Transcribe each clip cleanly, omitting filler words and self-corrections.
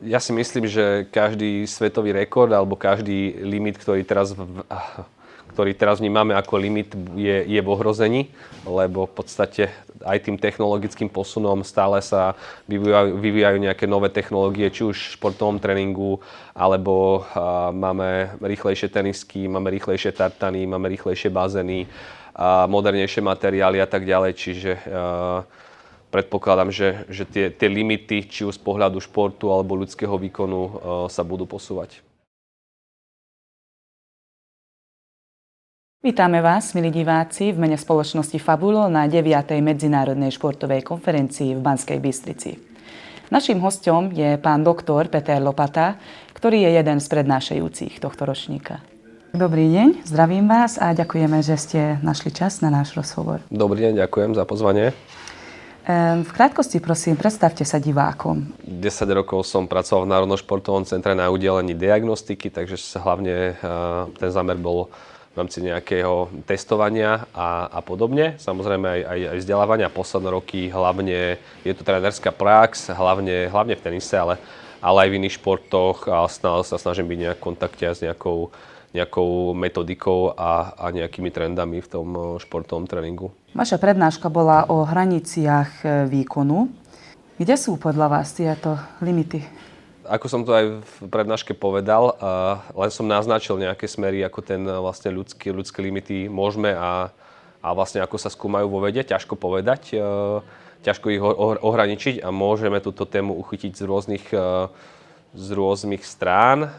Ja si myslím, že každý svetový rekord alebo každý limit, ktorý teraz vnímame ako limit, je v ohrození, lebo v podstate aj tým technologickým posunom stále sa vyvíjajú nejaké nové technológie, či už v športovom tréningu, alebo máme rýchlejšie tenisky, máme rýchlejšie tartany, máme rýchlejšie bazény, modernejšie materiály a tak ďalej. Čiže predpokladám, že tie limity, či už z pohľadu športu alebo ľudského výkonu, sa budú posúvať. Vítame vás, milí diváci, v mene spoločnosti Fabulo na 9. medzinárodnej športovej konferencii v Banskej Bystrici. Naším hosťom je pán doktor Peter Lopata, ktorý je jeden z prednášajúcich tohto ročníka. Dobrý deň, zdravím vás a ďakujeme, že ste našli čas na náš rozhovor. Dobrý deň, ďakujem za pozvanie. V krátkosti, prosím, predstavte sa divákom. 10 rokov som pracoval v Národnom športovom centre na oddelení diagnostiky, takže hlavne ten zámer bol v rámci nejakého testovania a podobne. Samozrejme aj vzdelávania posledné roky, hlavne je to trénerská prax, hlavne v tenise, ale aj v iných športoch a sa snažím byť nejak v kontakte s nejakou metodikou a nejakými trendami v tom športovom tréningu. Vaša prednáška bola o hraniciach výkonu. Kde sú podľa vás tieto limity? Ako som to aj v prednáške povedal, len som naznačil nejaké smery, ako ten vlastne ľudské limity môžeme a vlastne ako sa skúmajú vo vede, ťažko povedať, ťažko ich ohraničiť a môžeme túto tému uchytiť z rôznych strán.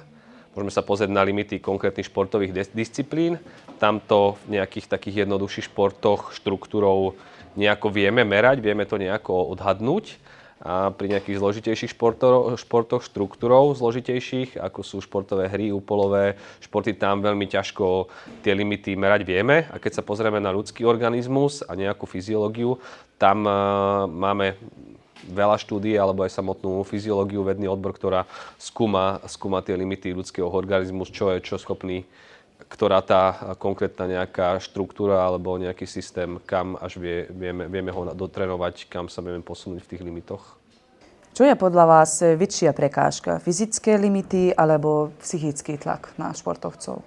Môžeme sa pozrieť na limity konkrétnych športových disciplín. Tamto v nejakých takých jednoduchších športoch štruktúrou nejako vieme merať, vieme to nejako odhadnúť. A pri nejakých zložitejších športoch štruktúrou zložitejších, ako sú športové hry, úpolové športy, tam veľmi ťažko tie limity merať vieme. A keď sa pozrieme na ľudský organizmus a nejakú fyziológiu, tam máme veľa štúdií alebo aj samotnú fyziológiu, vedný odbor, ktorá skúma tie limity ľudského organizmu, čo schopný, ktorá tá konkrétna nejaká štruktúra alebo nejaký systém, kam až vieme ho dotrénovať, kam sa vieme posunúť v tých limitoch. Čo je podľa vás väčšia prekážka? Fyzické limity alebo psychický tlak na športovcov?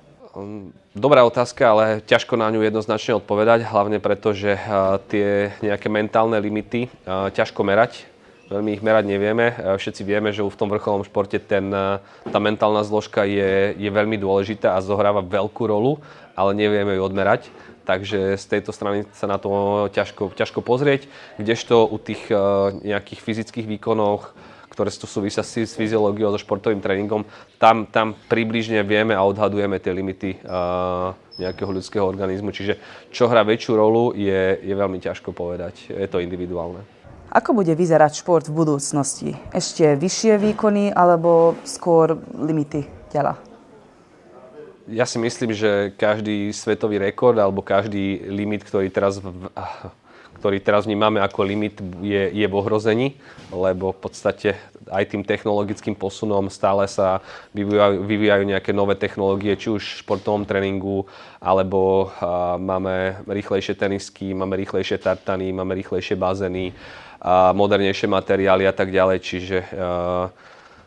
Dobrá otázka, ale ťažko na ňu jednoznačne odpovedať, hlavne preto, že tie nejaké mentálne limity ťažko merať. Veľmi ich merať nevieme. Všetci vieme, že v tom vrcholnom športe tá mentálna zložka je veľmi dôležitá a zohráva veľkú rolu, ale nevieme ju odmerať. Takže z tejto strany sa na to ťažko pozrieť, kdežto u tých nejakých fyzických výkonoch, ktoré súvisia s fyziológiou, so športovým tréningom, tam približne vieme a odhadujeme tie limity nejakého ľudského organizmu. Čiže čo hrá väčšiu rolu, je veľmi ťažko povedať. Je to individuálne. Ako bude vyzerať šport v budúcnosti? Ešte vyššie výkony alebo skôr limity tela? Ja si myslím, že každý svetový rekord alebo každý limit, ktorý teraz vnímame ako limit, je v ohrození, lebo v podstate aj tým technologickým posunom stále sa vyvíjajú nejaké nové technológie, či už v športovom tréningu, alebo máme rýchlejšie tenisky, máme rýchlejšie tartany, máme rýchlejšie bazény, modernejšie materiály a tak ďalej. Čiže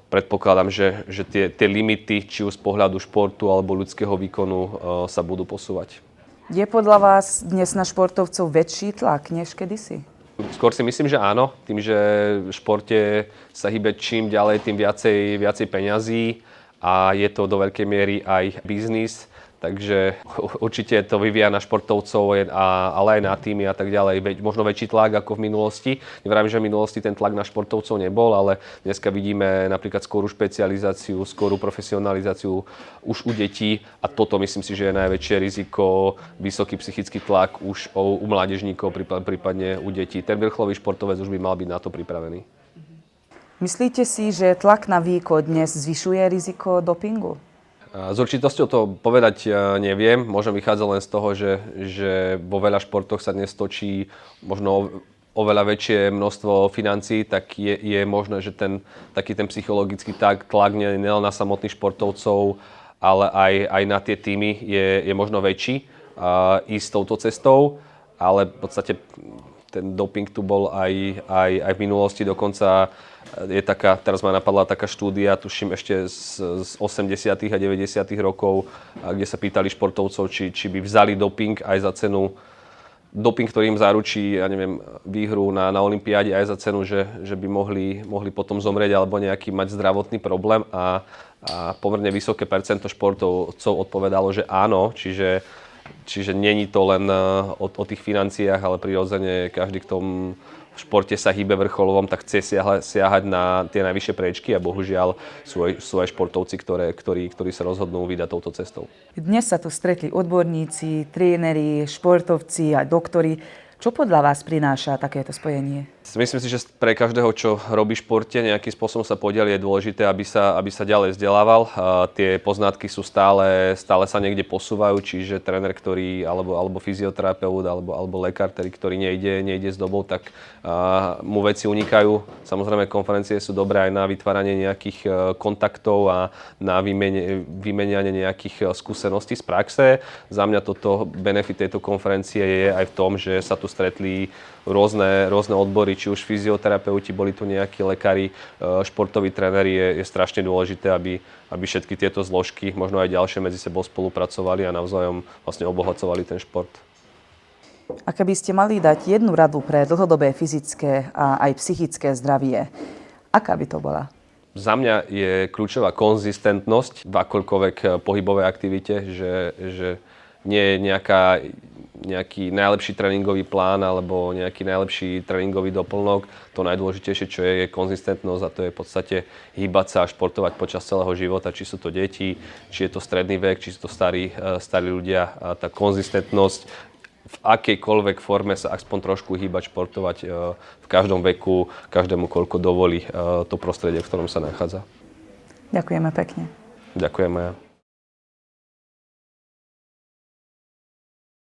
predpokladám, že tie limity, či už z pohľadu športu alebo ľudského výkonu, sa budú posúvať. Je podľa vás dnes na športovcov väčší tlak než kedysi? Skôr si myslím, že áno. Tým, že v športe sa hýbe čím ďalej, tým viacej peňazí a je to do veľkej miery aj biznis. Takže určite to vyvíja na športovcov, ale aj na týmy a tak ďalej. Možno väčší tlak ako v minulosti. Nevravím, že v minulosti ten tlak na športovcov nebol, ale dneska vidíme napríklad skorú špecializáciu, skorú profesionalizáciu už u detí a toto myslím si, že je najväčšie riziko, vysoký psychický tlak už u mládežníkov, prípadne u detí. Ten vrcholový športovec už by mal byť na to pripravený. Myslíte si, že tlak na výkon dnes zvyšuje riziko dopingu? S určitosťou to povedať neviem. Môžem vychádzať len z toho, že vo veľa športoch sa dnes točí možno oveľa väčšie množstvo financií, tak je možné, že taký ten psychologický tlak nie len na samotných športovcov, ale aj na tie týmy je možno väčší ísť touto cestou. Ale v podstate ten doping tu bol aj v minulosti, dokonca je taká, teraz ma napadla taká štúdia, tuším ešte z 80. a 90. rokov, kde sa pýtali športovcov, či by vzali doping aj za cenu, doping, ktorý im zaručí, ja neviem, výhru na olympiáde aj za cenu, že by mohli potom zomrieť alebo nejaký mať zdravotný problém a pomerne vysoké percento športovcov odpovedalo, že áno, čiže není to len o tých financiách, ale prirodzene každý, kto v športe sa hýbe vrcholovom, tak chce siahať na tie najvyššie priečky a bohužiaľ sú aj športovci, ktorí sa rozhodnú vydať touto cestou. Dnes sa tu stretli odborníci, tréneri, športovci a doktori. Čo podľa vás prináša takéto spojenie? Myslím si, že pre každého, čo robí v športe, nejakým spôsobom sa podieľa, je dôležité, aby sa ďalej vzdelával. Tie poznatky sú stále sa niekde posúvajú, čiže tréner, ktorý, alebo fyzioterapeut, alebo lekár, ktorý nejde s dobou, tak mu veci unikajú. Samozrejme, konferencie sú dobré aj na vytváranie nejakých kontaktov a na vymenianie nejakých skúseností z praxe. Za mňa benefit tejto konferencie je aj v tom, že sa tu stretli rôzne odbory, či už fyzioterapeuti, boli tu nejakí lekári, športoví tréneri. Je strašne dôležité, aby všetky tieto zložky, možno aj ďalšie, medzi sebou spolupracovali a navzájom vlastne obohacovali ten šport. A keby ste mali dať jednu radu pre dlhodobé fyzické a aj psychické zdravie, aká by to bola? Za mňa je kľúčová konzistentnosť v akoľkoľvek pohybovej aktivite, že nie je nejaký najlepší tréningový plán alebo nejaký najlepší tréningový doplnok. To najdôležitejšie, čo je konzistentnosť, a to je v podstate hýbať sa a športovať počas celého života, či sú to deti, či je to stredný vek, či sú to starí ľudia. A tá konzistentnosť v akejkoľvek forme sa aspoň trošku hýbať, športovať v každom veku, každému koľko dovolí to prostredie, v ktorom sa nachádza. Ďakujeme pekne. Ďakujem aj ja.